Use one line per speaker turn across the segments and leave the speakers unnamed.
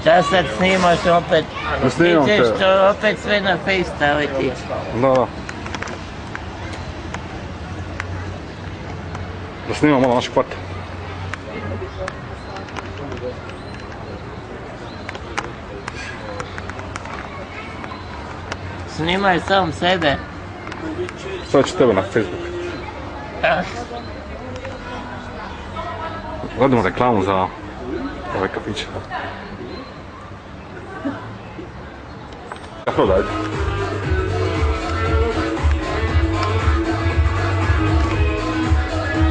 Šta sad snimaš opet?
Ne snimam te.
Ti ćeš to opet sve na Face staviti.
Da. Da snimam malo naš kvart.
Snimaj sam sebe.
Sad ću tebe na Facebook. Gledamo reklamu za ove kafiće. Ja prodajte.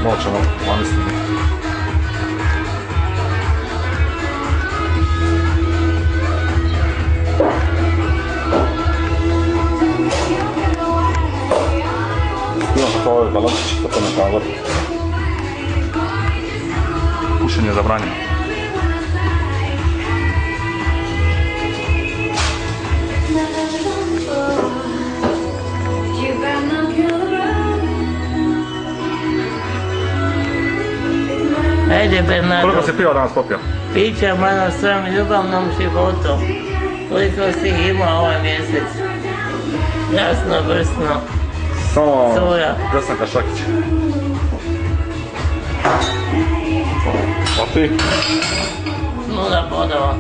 Moćemo, vani snimiti. Snimam kako ove balančiće, to ne kavati. Pušenje je zabranjeno.
Ajde Bernardo.
Koliko si pio danas popio?
Pića malo svom ljubavnom životu. Koliko si imao ovaj mjesec? Jasno, vrsno.
Samo
Cura.
Desanka Šakić. A ti?
0 bodova.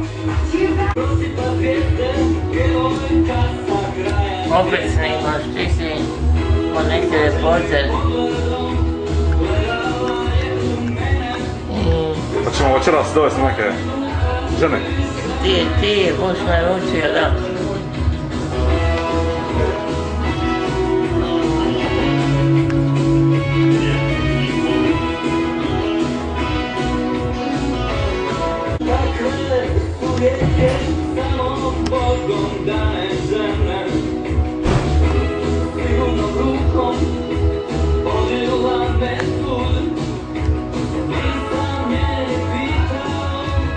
Opet snimaš, ti si neki reporter.
Pa ćemo večeras dovesti neke žene.
Ti je Buš naručio, da.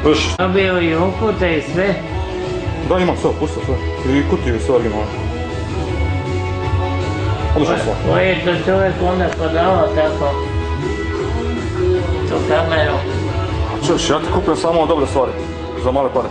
Još?
Dobio i upute i sve.
Da, imam sve, pusto sve. I kutiju sve originalno. Odlično sve.
Koji je to čovjek onda prodavao tako? Tu kameru.
Čuš, ja ti kupim samo dobre stvari. Za male pare.